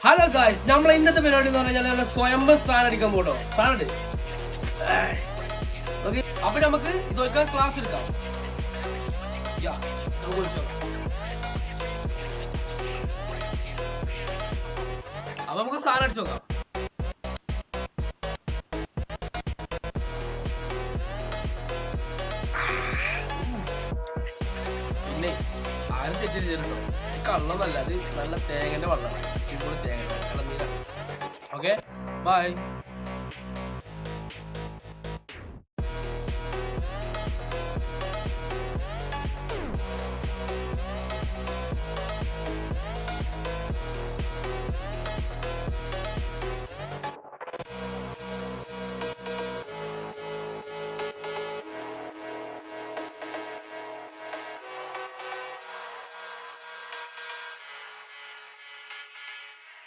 Hello guys, നമ്മളെ ഇന്നത്തെ പരിപാടി എന്ന് പറഞ്ഞാൽ സ്വയംഭം സാധനം അടിക്കാൻ പോട്ടോ. സാധനം ഓക്കെ, അപ്പൊ നമുക്ക് ഇതൊക്കെ ക്ലാസ് എടുക്കാം. അപ്പൊ നമുക്ക് സാധനം അടിച്ചു നോക്കാം. പിന്നെ ആരും തെറ്റ് ചെയ്തിട്ടുണ്ടോ? കള്ളമല്ല, അത് നല്ല തേങ്ങന്റെ വെള്ളമാണ്. ഇപ്പോൾ തേങ്ങ. Okay, by.